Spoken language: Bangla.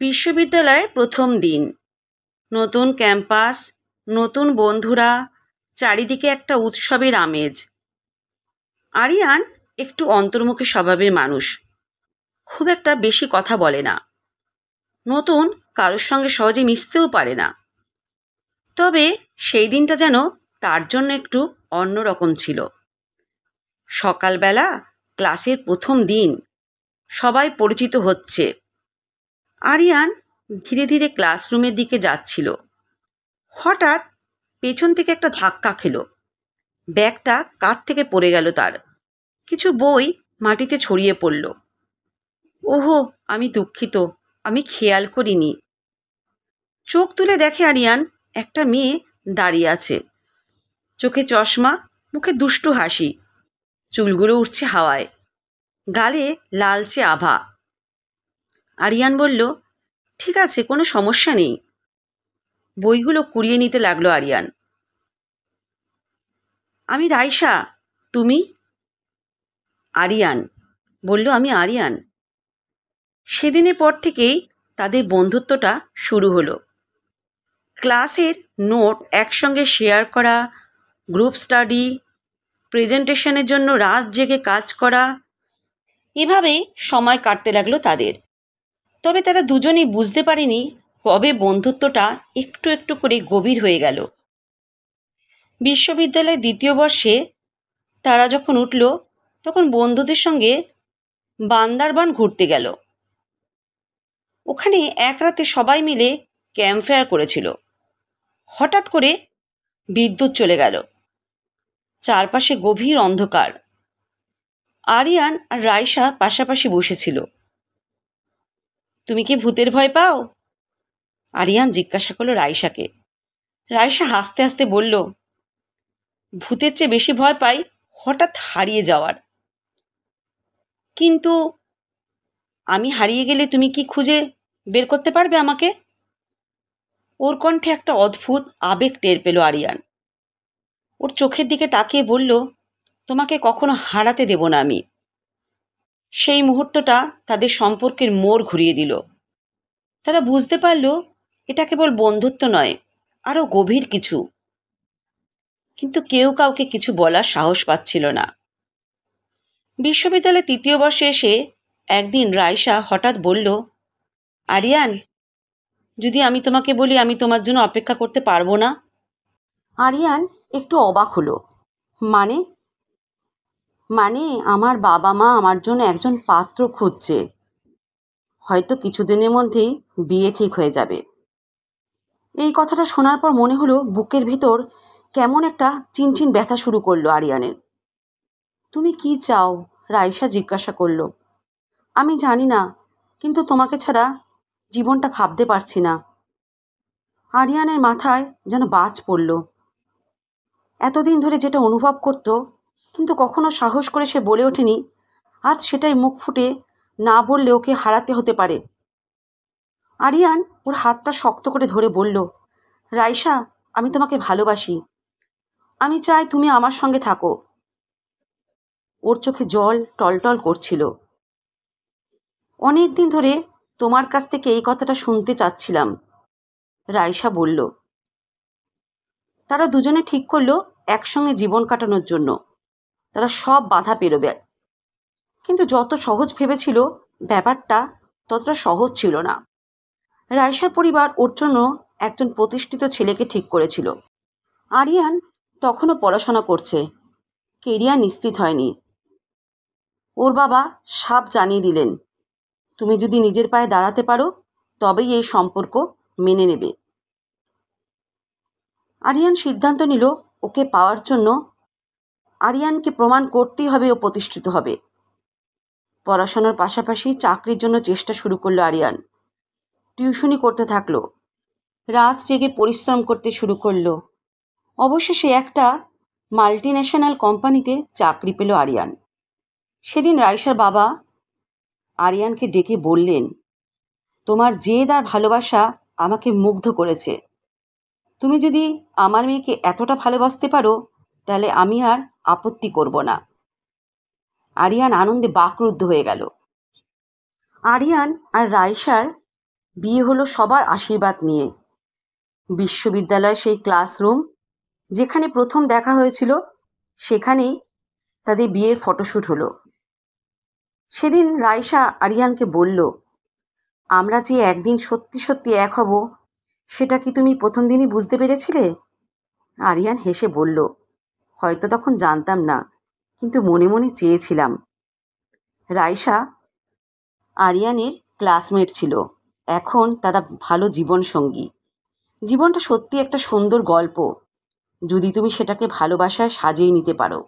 বিশ্ববিদ্যালয়ের প্রথম দিন, নতুন ক্যাম্পাস, নতুন বন্ধুরা, চারিদিকে একটা উৎসবের আমেজ। আরিয়ান একটু অন্তর্মুখী স্বভাবের মানুষ, খুব একটা বেশি কথা বলে না, নতুন কারোর সঙ্গে সহজে মিশতেও পারে না। তবে সেই দিনটা যেন তার জন্য একটু অন্যরকম ছিল। সকালবেলা ক্লাসের প্রথম দিন, সবাই পরিচিত হচ্ছে। আরিয়ান ধীরে ধীরে ক্লাসরুমের দিকে যাচ্ছিল। হঠাৎ পেছন থেকে একটা ধাক্কা খেল। ব্যাগটা কাঁধ থেকে পড়ে গেল তার। কিছু বই মাটিতে ছড়িয়ে পড়ল। ওহো, আমি দুঃখিত, আমি খেয়াল করিনি। চোখ তুলে দেখে আরিয়ান একটা মেয়ে দাঁড়িয়ে আছে। চোখে চশমা, মুখে দুষ্টু হাসি, চুলগুলো উঠছে হাওয়ায়, গালে লালচে আভা। আরিয়ান বলল, ঠিক আছে, কোনো সমস্যা নেই। বইগুলো কুড়িয়ে নিতে লাগলো আরিয়ান। আমি রাইসা, তুমি? আরিয়ান বলল, আমি আরিয়ান। সেদিনের পর থেকেই তাদের বন্ধুত্বটা শুরু হলো। ক্লাসের নোট একসঙ্গে শেয়ার করা, গ্রুপ স্টাডি, প্রেজেন্টেশনের জন্য রাত জেগে কাজ করা, এভাবেই সময় কাটতে লাগলো তাদের। তবে তারা দুজনেই বুঝতে পারেনি কবে বন্ধুত্বটা একটু একটু করে গভীর হয়ে গেল। বিশ্ববিদ্যালয়ের দ্বিতীয় বর্ষে তারা যখন উঠল, তখন বন্ধুদের সঙ্গে বান্দারবান ঘুরতে গেল। ওখানে এক রাতে সবাই মিলে ক্যাম্প ফায়ার করেছিল। হঠাৎ করে বিদ্যুৎ চলে গেল। চারপাশে গভীর অন্ধকার। আরিয়ান আর রাইসা পাশাপাশি বসেছিল। তুমি কি ভূতের ভয় পাও? আরিয়ান জিজ্ঞাসা করলো রাইসাকে। রাইসা হাসতে হাসতে বলল, ভূতের চেয়ে বেশি ভয় পাই হঠাৎ হারিয়ে যাওয়ার। কিন্তু আমি হারিয়ে গেলে তুমি কি খুঁজে বের করতে পারবে আমাকে? ওর কণ্ঠে একটা অদ্ভুত আবেগ টের পেল আরিয়ান। ওর চোখের দিকে তাকিয়ে বলল, তোমাকে কখনো হারাতে দেব না আমি। সেই মুহূর্তটা তাদের সম্পর্কের মোড় ঘুরিয়ে দিল। তারা বুঝতে পারল এটা কেবল বন্ধুত্ব নয়, আরও গভীর কিছু। কিন্তু কেউ কাউকে কিছু বলার সাহস পাচ্ছিল না। বিশ্ববিদ্যালয়ের তৃতীয় বর্ষে এসে একদিন রাইসা হঠাৎ বলল, আরিয়ান, যদি আমি তোমাকে বলি আমি তোমার জন্য অপেক্ষা করতে পারবো না? আরিয়ান একটু অবাক হলো। মানে? মানে আমার বাবা মা আমার জন্য একজন পাত্র খুঁজছে। হয়তো কিছুদিনের মধ্যেই বিয়ে ঠিক হয়ে যাবে। এই কথাটা শোনার পর মনে হলো বুকের ভিতর কেমন একটা চিনচিন ব্যথা শুরু করলো আরিয়ানের। তুমি কি চাও? রাইসা জিজ্ঞাসা করলো। আমি জানি না, কিন্তু তোমাকে ছাড়া জীবনটা ভাবতে পারছি না। আরিয়ানের মাথায় যেন বাজ পড়ল। এতদিন ধরে যেটা অনুভব করত, কিন্তু কখনো সাহস করে সে বলে ওঠেনি, আজ সেটাই মুখ ফুটে না বললে ওকে হারাতে হতে পারে। আরিয়ান ওর হাতটা শক্ত করে ধরে বলল, রাইসা, আমি তোমাকে ভালোবাসি। আমি চাই তুমি আমার সঙ্গে থাকো। ওর চোখে জল টলটল করছিল। অনেক দিন ধরে তোমার কাছ থেকে এই কথাটা শুনতে চাচ্ছিলাম, রাইসা বলল। তারা দুজনে ঠিক করলো একসঙ্গে জীবন কাটানোর জন্য। তারা সব বাধা পেরোবে। কিন্তু যত সহজ ভেবেছিল ব্যাপারটা ততটা সহজ ছিল না। রাইসার পরিবার ওর জন্য একজন প্রতিষ্ঠিত ছেলেকে ঠিক করেছিল। আরিয়ান তখনও পড়াশোনা করছে, কেরিয়ার নিশ্চিত হয়নি। ওর বাবা সাফ জানিয়ে দিলেন, তুমি যদি নিজের পায়ে দাঁড়াতে পারো তবেই এই সম্পর্ক মেনে নেবে। আরিয়ান সিদ্ধান্ত নিল ওকে পাওয়ার জন্য আরিয়ানকে প্রমাণ করতেই হবে ও প্রতিষ্ঠিত হবে। পড়াশোনার পাশাপাশি চাকরির জন্য চেষ্টা শুরু করলো আরিয়ান। টিউশনি করতে থাকলো, রাত জেগে পরিশ্রম করতে শুরু করলো। অবশেষে একটা মাল্টিন্যাশনাল কোম্পানিতে চাকরি পেল আরিয়ান। সেদিন রাইসার বাবা আরিয়ানকে ডেকে বললেন, তোমার জেদ আর ভালোবাসা আমাকে মুগ্ধ করেছে। তুমি যদি আমার মেয়েকে এতটা ভালোবাসতে পারো তাহলে আমি আর আপত্তি করব না। আরিয়ান আনন্দে বাকরুদ্ধ হয়ে গেল। আরিয়ান আর রাইসার বিয়ে হলো সবার আশীর্বাদ নিয়ে। বিশ্ববিদ্যালয়ের সেই ক্লাসরুম যেখানে প্রথম দেখা হয়েছিল, সেখানেই তাদের বিয়ের ফটোশ্যুট হলো। সেদিন রাইসা আরিয়ানকে বলল, আমরা যে একদিন সত্যি সত্যি এক হব, সেটা কি তুমি প্রথম দিনই বুঝতে পেরেছিলে? আরিয়ান হেসে বলল, হয়তো তখন জানতাম না, কিন্তু মনে মনে চেয়েছিলাম। রাইসা আরিয়ানের ক্লাসমেট ছিল, এখন তারা ভালো জীবনসঙ্গী। জীবনটা সত্যি একটা সুন্দর গল্প, যদি তুমি সেটাকে ভালোবাসায় সাজিয়ে নিতে পারো।